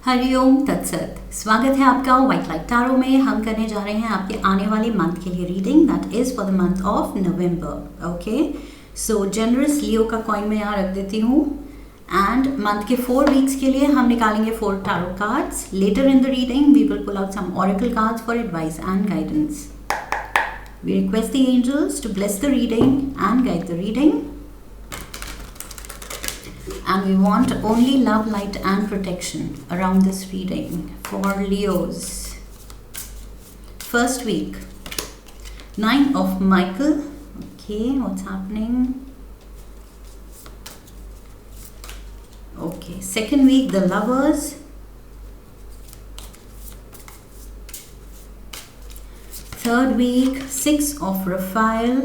हरिओम तत्सत। स्वागत है आपका व्हाइट लाइट टैरो में। हम करने जा रहे हैं आपके आने वाले मंथ के लिए reading, that is for the month of November. Okay, so genres Leo का कॉइन मैं यहाँ रख देती हूँ एंड मंथ के 4 वीक्स के लिए हम निकालेंगे 4 tarot cards. Later in the reading we will pull out some oracle cards for advice and guidance. We request the angels to bless the reading and guide the reading. And we want only love, light and protection around this reading for Leos. First week, 9 of Michael. Okay, what's happening? Okay, second week, the Lovers. Third week, 6 of Raphael.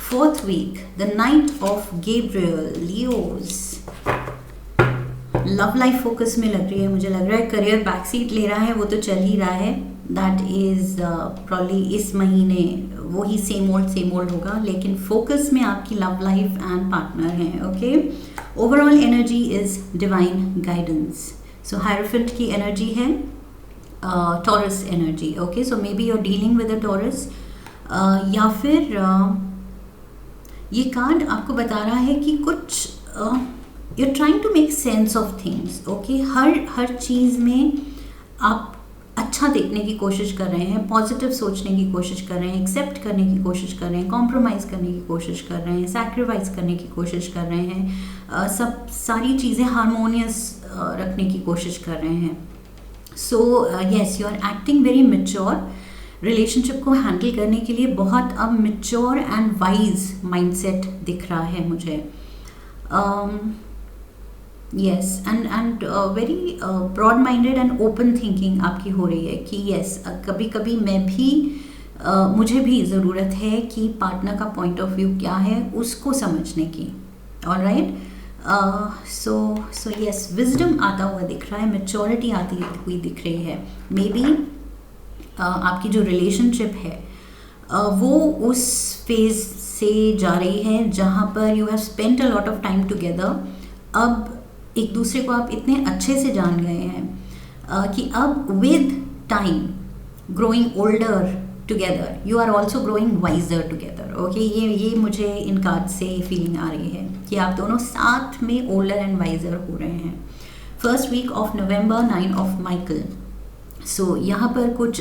Fourth week, the Knight of Gabriel, Leos. Love life focus में लग रही है, मुझे लग रहा है career back seat ले रहा है, वो तो चल ही रहा है। दैट इज प्रॉब्ली इस महीने वो ही सेम ओल्ड होगा, लेकिन फोकस में आपकी लव लाइफ एंड पार्टनर हैं। Okay, overall energy is divine guidance. So hierophant की एनर्जी है Taurus energy. Okay, so maybe you are dealing with a Taurus या फिर ये कार्ड आपको बता रहा है कि कुछ you are trying to make sense of things. Okay, हर चीज़ में आप अच्छा देखने की कोशिश कर रहे हैं, पॉजिटिव सोचने की कोशिश कर रहे हैं, एक्सेप्ट करने की कोशिश कर रहे हैं, कॉम्प्रोमाइज़ करने की कोशिश कर रहे हैं, सैक्रिफाइस करने की कोशिश कर रहे हैं, सब सारी चीज़ें हारमोनियस रखने की कोशिश कर रहे हैं। So yes, you are acting very mature. Relationship को हैंडल करने के लिए बहुत अब मैच्योर एंड वाइज माइंडसेट दिख रहा है मुझे। Yes, and very broad minded and open thinking आपकी हो रही है कि यस, कभी कभी मैं भी मुझे भी ज़रूरत है कि पार्टनर का पॉइंट ऑफ व्यू क्या है उसको समझने की। ऑलराइट, सो यस, विजडम आता हुआ दिख रहा है, मैच्योरिटी आती हुई दिख रही है। मे बी आपकी जो रिलेशनशिप है वो उस फेज से जा रही है जहाँ पर you have spent a lot of time together. अब एक दूसरे को आप इतने अच्छे से जान गए हैं कि अब with time growing older together you are also growing wiser together. Okay, ये मुझे इन कार्ड से फीलिंग आ रही है कि आप दोनों साथ में ओल्डर एंड वाइजर हो रहे हैं। First week of November, 9 of Michael. So यहाँ पर कुछ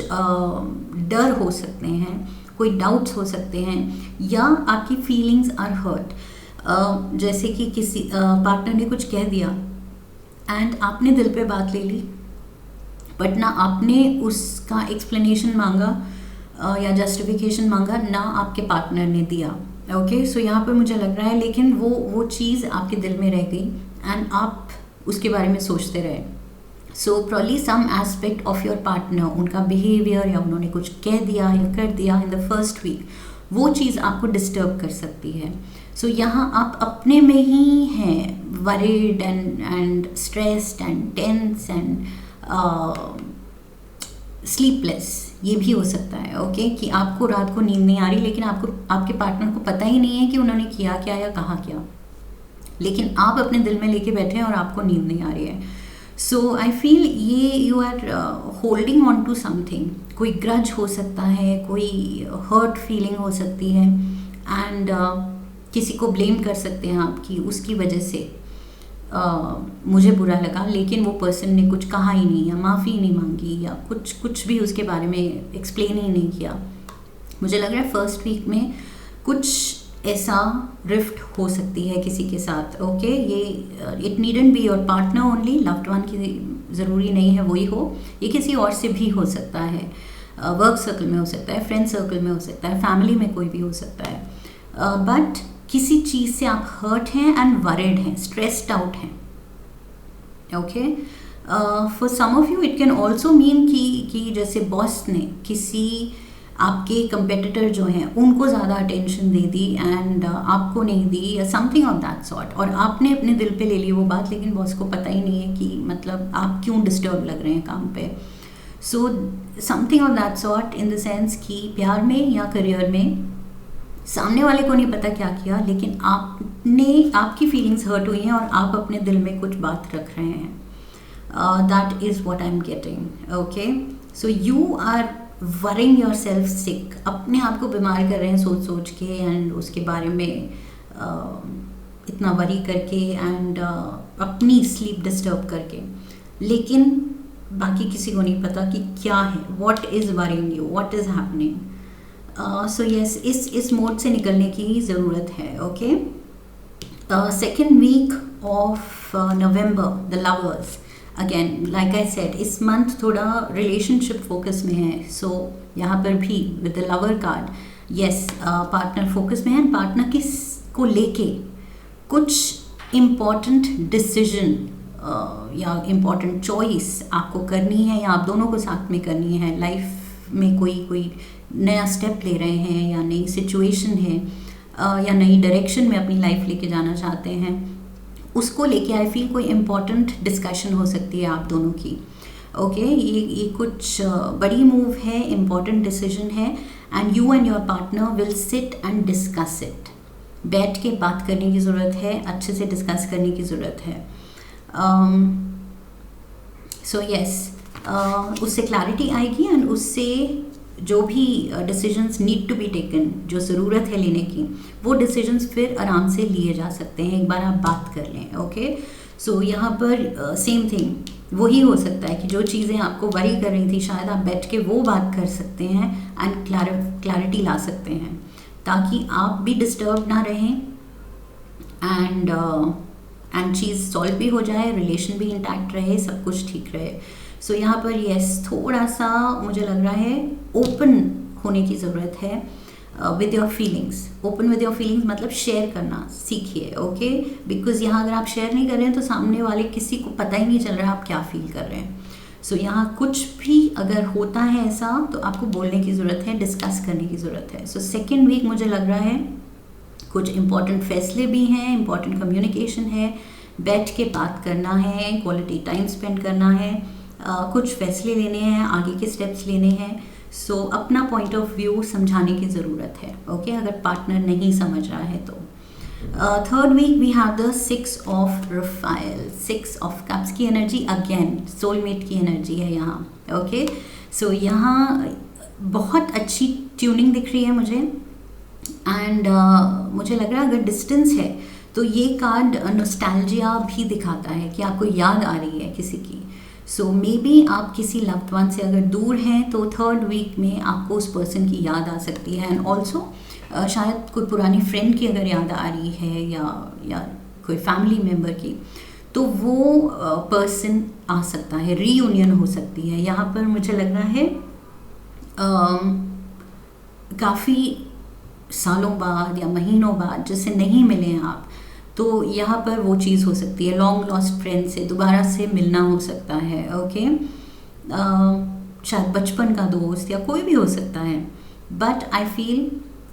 डर हो सकते हैं, कोई डाउट्स हो सकते हैं, या आपकी फीलिंग्स आर हर्ट। जैसे कि किसी पार्टनर ने कुछ कह दिया एंड आपने दिल पे बात ले ली, बट ना आपने उसका एक्सप्लेनेशन मांगा या जस्टिफिकेशन मांगा, ना आपके पार्टनर ने दिया। ओके, सो यहाँ पर मुझे लग रहा है लेकिन वो चीज़ आपके दिल में रह गई एंड आप उसके बारे में सोचते रहे। So probably some aspect of your partner, उनका बिहेवियर या उन्होंने कुछ कह दिया या कर दिया इन द फर्स्ट वीक, वो चीज़ आपको डिस्टर्ब कर सकती है। सो यहाँ आप अपने में ही हैं, worried and stressed and tense and sleepless, ये भी हो सकता है। ओके, कि आपको रात को नींद नहीं आ रही, लेकिन आपको आपके पार्टनर को पता ही नहीं है कि उन्होंने किया क्या या कहा क्या, लेकिन आप अपने दिल में लेके बैठे हैं और आपको नींद नहीं आ रही है। सो आई फील ये you are holding on to something. कोई ग्रज हो सकता है, कोई हर्ट फीलिंग हो सकती है एंड किसी को ब्लेम कर सकते हैं आपकी उसकी वजह से मुझे बुरा लगा, लेकिन वो पर्सन ने कुछ कहा ही नहीं या माफ़ी नहीं मांगी या कुछ भी उसके बारे में एक्सप्लेन ही नहीं किया। मुझे लग रहा है फर्स्ट वीक में कुछ ऐसा रिफ्ट हो सकती है किसी के साथ। ओके, ये it needn't be your partner only, loved one की ज़रूरी नहीं है वही हो, ये किसी और से भी हो सकता है, वर्क सर्कल में हो सकता है, फ्रेंड सर्कल में हो सकता है, फैमिली में कोई भी हो सकता है। बट किसी चीज़ से आप हर्ट हैं एंड वरिड हैं, स्ट्रेस्ड आउट हैं। Okay, for some of you it can also mean कि जैसे बॉस ने किसी आपके कंपेटिटर जो हैं उनको ज़्यादा अटेंशन दे दी एंड आपको नहीं दी, या समथिंग ऑफ दैट सॉर्ट, और आपने अपने दिल पे ले ली वो बात, लेकिन बॉस को पता ही नहीं है कि मतलब आप क्यों डिस्टर्ब लग रहे हैं काम पे। So something of that sort in the sense कि प्यार में या करियर में सामने वाले को नहीं पता क्या किया, लेकिन आपकी फीलिंग्स हर्ट हुई हैं और आप अपने दिल में कुछ बात रख रहे हैं. That is what I am getting. Okay, so you are worrying yourself sick. अपने आप को बीमार कर रहे हैं सोच सोच के, एंड उसके बारे में इतना वरी करके, एंड अपनी स्लीप डिस्टर्ब करके, लेकिन बाकी किसी को नहीं पता कि क्या है, what is worrying you, what is happening. So yes, इस मोड से निकलने की ज़रूरत है. Okay, second week of November, the lovers. Again like I said, इस मंथ थोड़ा रिलेशनशिप फोकस में है. सो यहाँ पर भी with the lover card, yes, partner focus में है, एंड पार्टनर को लेके कुछ इम्पॉर्टेंट डिसीजन या इम्पॉर्टेंट चॉइस आपको करनी है, या आप दोनों को साथ में करनी है. लाइफ में कोई नया स्टेप ले रहे हैं, या नई सिचुएशन है, या नई डायरेक्शन में अपनी लाइफ लेके जाना चाहते हैं, उसको लेके आई फील कोई इम्पॉर्टेंट डिस्कशन हो सकती है आप दोनों की. ओके, ये कुछ बड़ी मूव है, इम्पॉर्टेंट डिसीजन है, and you and your partner will sit and discuss it. बैठ के बात करने की ज़रूरत है, अच्छे से डिस्कस करने की ज़रूरत है. सो यस, उससे क्लैरिटी आएगी, एंड उससे जो भी decisions need to be taken, जो ज़रूरत है लेने की, वो डिसीजंस फिर आराम से लिए जा सकते हैं. एक बार आप बात कर लें. ओके, सो यहाँ पर सेम थिंग वही हो सकता है कि जो चीज़ें आपको वरी कर रही थी, शायद आप बैठ के वो बात कर सकते हैं एंड क्लैरिटी ला सकते हैं, ताकि आप भी डिस्टर्ब ना रहें, एंड चीज़ सॉल्व भी हो जाए, रिलेशन भी इंटैक्ट रहे, सब कुछ ठीक रहे. सो यहाँ पर यस, थोड़ा सा मुझे लग रहा है ओपन होने की ज़रूरत है with your feelings. Open with your feelings मतलब शेयर करना सीखिए. ओके, बिकॉज यहाँ अगर आप शेयर नहीं कर रहे हैं तो सामने वाले किसी को पता ही नहीं चल रहा है आप क्या फील कर रहे हैं. सो यहाँ कुछ भी अगर होता है ऐसा, तो आपको बोलने की ज़रूरत है, डिस्कस करने की ज़रूरत है. सो सेकेंड वीक मुझे लग रहा है कुछ इंपॉर्टेंट फैसले भी हैं, इंपॉर्टेंट कम्युनिकेशन है, बैठ के बात करना है, क्वालिटी टाइम स्पेंड करना है, कुछ फैसले लेने हैं, आगे के स्टेप्स लेने हैं. सो अपना पॉइंट ऑफ व्यू समझाने की ज़रूरत है. ओके, अगर पार्टनर नहीं समझ रहा है तो. Third week we have the 6 of Raphael. 6 of cups की एनर्जी, अगेन सोलमेट की एनर्जी है यहाँ. ओके, सो यहाँ बहुत अच्छी ट्यूनिंग दिख रही है मुझे, एंड मुझे लग रहा है अगर डिस्टेंस है तो ये कार्ड नॉस्टैल्जिया भी दिखाता है कि आपको याद आ रही है किसी की. सो मे बी आप किसी लव्ड वन से अगर दूर हैं तो थर्ड वीक में आपको उस पर्सन की याद आ सकती है, एंड ऑल्सो शायद कोई पुरानी फ्रेंड की अगर याद आ रही है, या कोई फैमिली मेम्बर की, तो वो पर्सन आ सकता है, रीयूनियन हो सकती है. यहाँ पर मुझे लग रहा है काफ़ी सालों बाद या महीनों बाद जिससे नहीं मिले हैं आप, तो यहाँ पर वो चीज़ हो सकती है. लॉन्ग लॉस्ट फ्रेंड से दोबारा से मिलना हो सकता है. ओके, शायद बचपन का दोस्त या कोई भी हो सकता है, but I feel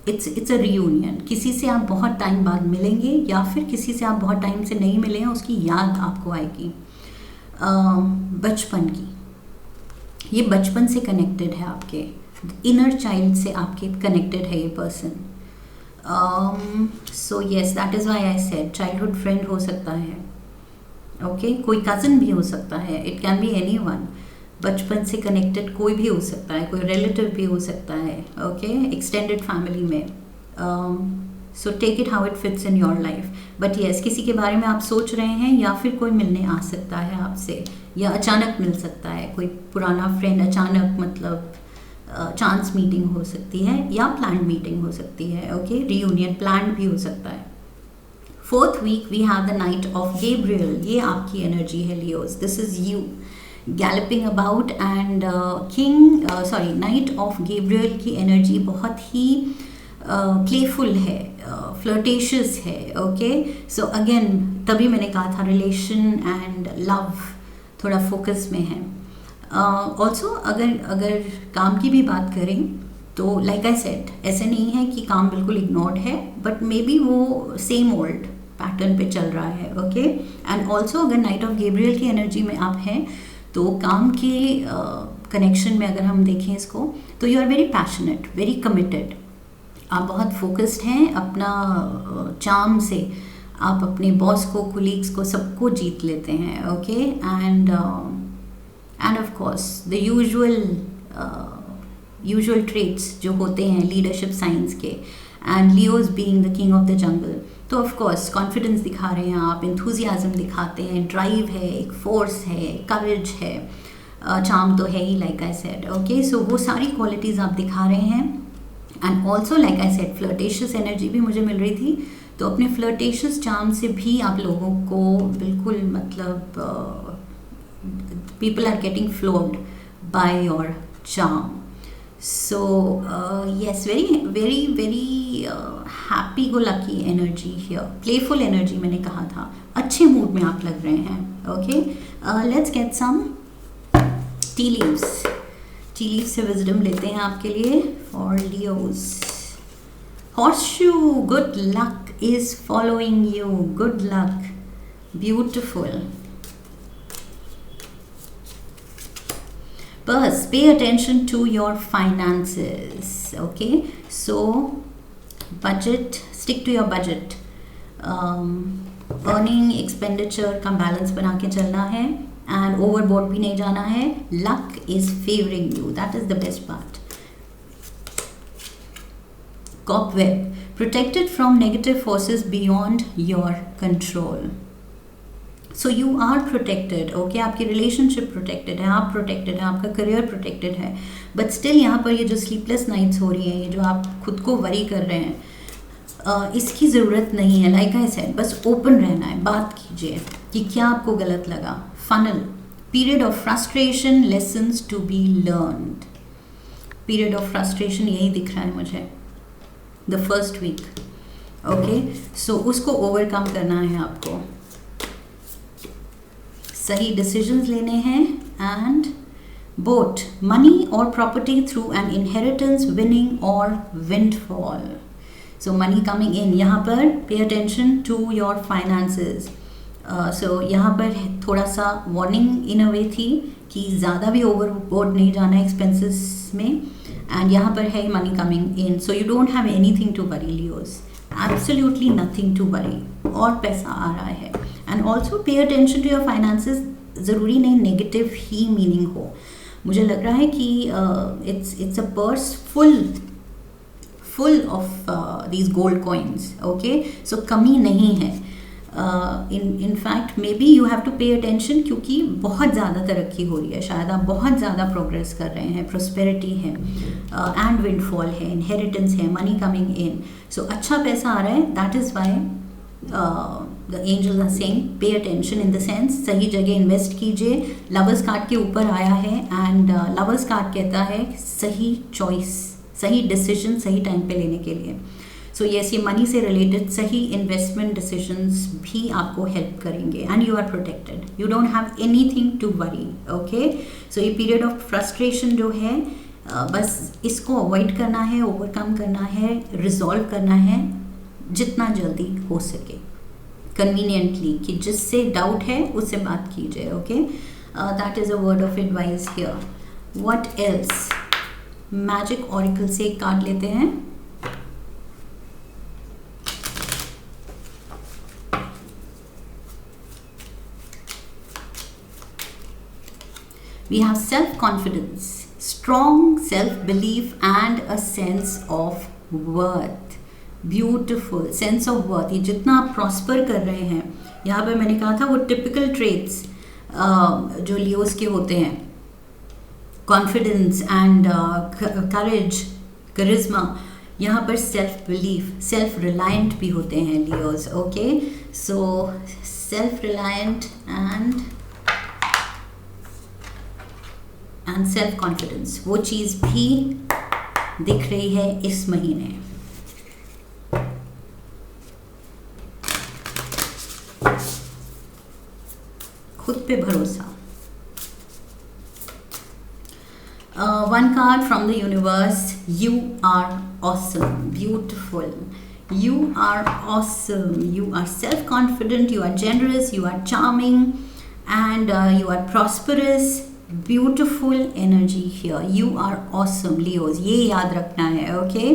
it's a reunion. किसी से आप बहुत टाइम बाद मिलेंगे, या फिर किसी से आप बहुत टाइम से नहीं मिले हैं, उसकी याद आपको आएगी बचपन की. ये बचपन से कनेक्टेड है, आपके इनर चाइल्ड से आपके कनेक्टेड है ये person. So yes, that is why I said childhood friend हो सकता है. ओके, कोई कज़न भी हो सकता है, it can be any one. बचपन से कनेक्टेड कोई भी हो सकता है, कोई रिलेटिव भी हो सकता है. ओके, एक्सटेंडेड फैमिली में. So take it how it fits in your life. But yes, किसी के बारे में आप सोच रहे हैं, या फिर कोई मिलने आ सकता है आपसे, या अचानक मिल सकता है कोई पुराना फ्रेंड. अचानक मतलब चांस मीटिंग हो सकती है, या प्लान मीटिंग हो सकती है. ओके, रीयूनियन प्लान भी हो सकता है. Fourth week we have the knight of Gabriel. ये आपकी एनर्जी है Leos. This is you galloping about, and knight of Gabriel की एनर्जी बहुत ही प्लेफुल है, फ्लर्टेशियस है. ओके, सो अगेन तभी मैंने कहा था रिलेशन एंड लव थोड़ा फोकस में है. ऑल्सो अगर काम की भी बात करें तो लाइक आई सेड, ऐसे नहीं है कि काम बिल्कुल इग्नोर्ड है, बट मे बी वो सेम ओल्ड पैटर्न पे चल रहा है. ओके, एंड ऑल्सो अगर नाइट ऑफ गैब्रियल की एनर्जी में आप हैं तो काम के कनेक्शन में अगर हम देखें इसको, तो you are very passionate, very committed. आप बहुत फोकस्ड हैं अपना चार्म से, आप अपने बॉस को, कुलीग्स को, सबको जीत लेते हैं. Okay, end of course the usual traits जो होते हैं लीडरशिप साइंस के, and Leos being the king of the jungle. तो ऑफ कोर्स कॉन्फिडेंस दिखा रहे हैं आप, इंथुजियाज्म दिखाते हैं, ड्राइव है, एक फोर्स है, करेज है, चार्म तो है ही लाइक आई सेड. ओके, सो वो सारी क्वालिटीज़ आप दिखा रहे हैं. And also like I said flirtatious energy भी मुझे मिल रही थी. तो अपने फ्लर्टेशियस चार्म से भी आप लोगों को बिल्कुल मतलब people are getting floored by your charm. So yes, very happy go lucky energy here, playful energy मैंने कहा था, अच्छे मूड में आप लग रहे हैं. Okay, let's get some tea leaves. Tea leaves से विजडम लेते हैं आपके लिए for Leos. Horseshoe, good luck is following you, good luck, beautiful. First, pay attention to your finances. Okay, so budget, stick to your budget. Earning expenditure का balance बना के चलना है, and overboard भी नहीं जाना है. Luck is favoring you. That is the best part. Cobweb, protected from negative forces beyond your control. So you are protected. Okay, आपकी रिलेशनशिप प्रोटेक्टेड है, आप प्रोटेक्टेड है, आपका करियर प्रोटेक्टेड है. बट स्टिल यहाँ पर ये जो स्लीपलेस नाइट्स हो रही हैं, ये जो आप खुद को वरी कर रहे हैं, इसकी ज़रूरत नहीं है. लाइक आई सेड, बस ओपन रहना है, बात कीजिए कि क्या आपको गलत लगा. Funnel, period of frustration, lessons to be learned. Period of frustration यही दिख रहा है मुझे, the first week. Okay, so उसको ओवरकम करना है आपको. सही डिसीजंस लेने हैं. एंड बोट, मनी और property through an inheritance, winning और windfall. So money coming in. यहाँ पर pay attention to your finances. सो यहाँ पर थोड़ा सा वार्निंग इन अ वे थी कि ज़्यादा भी ओवरबोर्ड नहीं जाना एक्सपेंसेस में. एंड यहाँ पर है money coming in, so you don't have anything to worry Leos, absolutely nothing to worry. और पैसा आ रहा है. And also pay attention to your finances. ज़रूरी नहीं नेगेटिव ही मीनिंग हो. मुझे लग रहा है कि it's a purse full of these gold coins. Okay, so कमी नहीं है. In fact maybe you have to pay attention, क्योंकि बहुत ज़्यादा तरक्की हो रही है, शायद आप बहुत ज़्यादा प्रोग्रेस कर रहे हैं, प्रोस्पेरिटी है, एंड विंडफॉल है, इनहेरिटेंस है, मनी कमिंग इन. सो अच्छा पैसा आ रहा है. That is why the angels are saying pay attention, in the sense सही जगह इन्वेस्ट कीजिए. लवर्स कार्ड के ऊपर आया है, एंड लवर्स कार्ड कहता है सही चॉइस, सही डिसीजन सही टाइम पे लेने के लिए. सो यस, ये मनी से रिलेटेड सही इन्वेस्टमेंट डिसीजंस भी आपको हेल्प करेंगे. And you are protected, you don't have anything to worry. Okay, so ये पीरियड ऑफ फ्रस्ट्रेशन जो है, बस इसको अवॉइड करना है, ओवरकम करना है, रिजॉल्व करना है जितना जल्दी हो सके, कन्वीनियंटली, कि जिससे डाउट है उससे बात कीजिए. Okay, that is a word of advice here. What else? Magic oracle से एक कार्ड लेते हैं. We have self-confidence, strong self-belief and a sense of worth. Beautiful sense of worth. ये जितना आप प्रॉस्पर कर रहे हैं, यहाँ पे मैंने कहा था वो टिपिकल ट्रेट्स जो लियोस के होते हैं, कॉन्फिडेंस एंड करेज, करिश्मा. यहाँ पर सेल्फ बिलीफ, सेल्फ रिलायंट भी होते हैं Leos. Okay, so self reliant and self confidence, वो चीज़ भी दिख रही है इस महीने. खुद पे भरोसा. One card from the universe. You are awesome, beautiful. You are awesome. You are self-confident. You are generous. You are charming, and you are prosperous. Beautiful energy here. You are awesome, Leos. ये याद रखना है. Okay.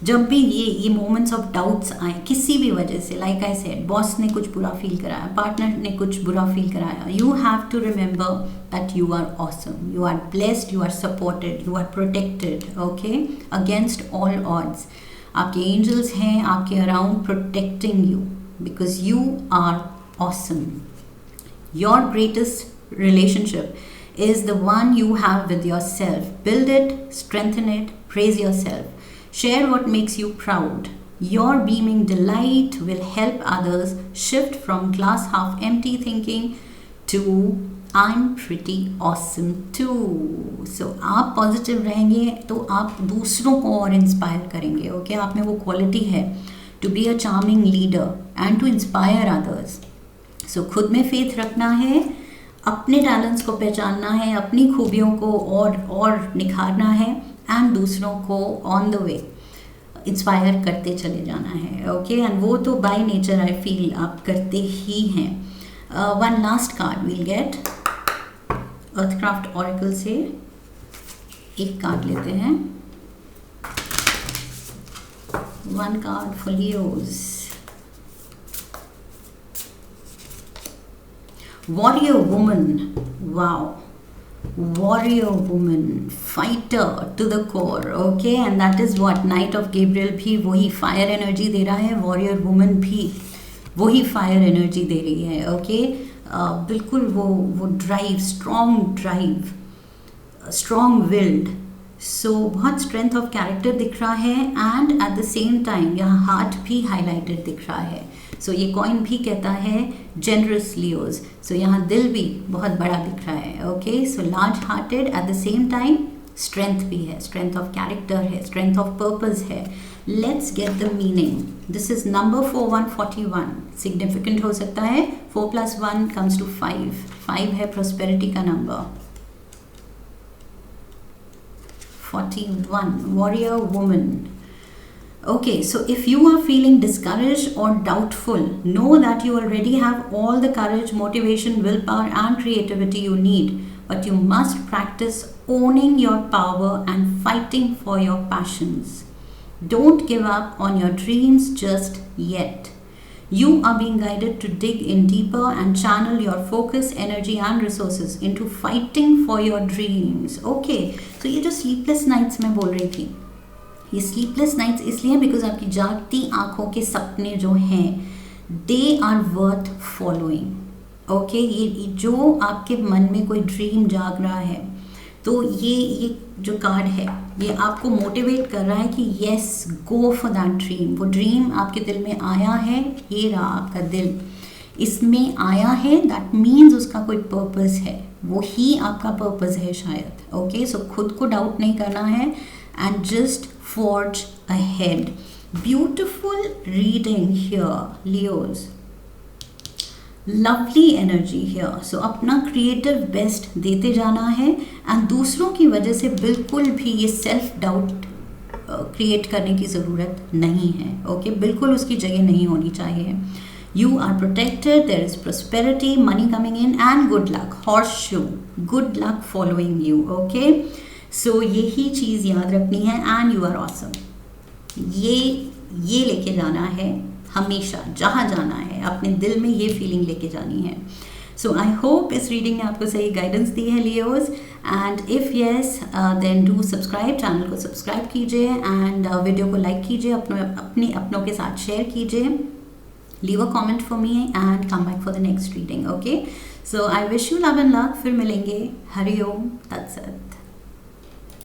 जब भी ये moments of doubts आए किसी भी वजह से, लाइक आई सेड, बॉस ने कुछ बुरा फील कराया, पार्टनर ने कुछ बुरा फील कराया, you have to remember that you are awesome, you are blessed, you are supported, you are protected, okay, against all odds. आपके एंजल्स हैं आपके around protecting you, because you are awesome. Your greatest relationship is the one you have with yourself. Build it, strengthen it, praise yourself. Share what makes you proud. Your beaming delight will help others shift from glass half empty thinking to I'm pretty awesome too. So आप positive रहेंगे तो आप दूसरों को और inspire करेंगे. Okay, आप में वो क्वालिटी है to be a charming leader and to inspire others. So खुद में फेथ रखना है, अपने टैलेंट्स को पहचानना है, अपनी खूबियों को और निखारना है, एंड दूसरों को ऑन द वे इंस्पायर करते चले जाना है. ओके, एंड वो तो बाय नेचर आई फील आप करते ही हैं. One last card will get Earthcraft oracle से. एक कार्ड लेते हैं. One card for Leos. Warrior woman, wow, warrior woman, fighter to the core, okay, and that is what Knight of Gabriel भी वही fire energy दे रहा है, warrior woman भी वही fire energy दे रही है. okay, बिल्कुल वो drive, strong willed, so बहुत strength of character दिख रहा है, and at the same time यहाँ heart भी highlighted दिख रहा है. सो ये कॉइन भी कहता है जेनरस लियोज. सो यहाँ दिल भी बहुत बड़ा दिख रहा है. Okay, so large hearted, at the same time strength भी है, स्ट्रेंथ ऑफ कैरेक्टर है, स्ट्रेंथ ऑफ पर्पस है. Let's get the meaning. This is number 4141. Significant हो सकता है. 4 + 1 कम्स टू 5. 5 है प्रोस्पेरिटी का number. 41, warrior woman. Okay, so if you are feeling discouraged or doubtful, know that you already have all the courage, motivation, willpower and creativity you need. But you must practice owning your power and fighting for your passions. Don't give up on your dreams just yet. You are being guided to dig in deeper and channel your focus, energy and resources into fighting for your dreams. Okay, so ये जो sleepless nights मैं बोल रही थी, ये sleepless nights इसलिए because आपकी जागती आंखों के सपने जो हैं they are worth following. Okay, ये जो आपके मन में कोई ड्रीम जाग रहा है तो ये जो कार्ड है ये आपको मोटिवेट कर रहा है कि yes, go for that dream. वो ड्रीम आपके दिल में आया है, ये रहा आपका दिल इसमें आया है, दैट मीन्स उसका कोई पर्पस है, वो ही आपका पर्पस है शायद. ओके, सो खुद को डाउट नहीं करना है and just forge ahead. Beautiful reading here, Leos. Lovely energy here. So अपना creative best देते जाना है and दूसरों की वजह से बिल्कुल भी ये self doubt create करने की ज़रूरत नहीं है. Okay, बिल्कुल उसकी जगह नहीं होनी चाहिए. You are protected, there is prosperity, money coming in and good luck. Horseshoe, good luck following you. Okay. सो यही चीज़ याद रखनी है एंड यू आर ऑसम. ये लेके जाना है हमेशा, जहाँ जाना है अपने दिल में ये फीलिंग लेके जानी है. सो आई होप इस रीडिंग ने आपको सही गाइडेंस दी है Leos. And if yes then do subscribe, channel को सब्सक्राइब कीजिए एंड वीडियो को लाइक कीजिए, अपने अपनों के साथ शेयर कीजिए. Leave a comment for me and come back for the next reading. Okay, so I wish you love and luck. फिर मिलेंगे. हरि ओम तत्सत.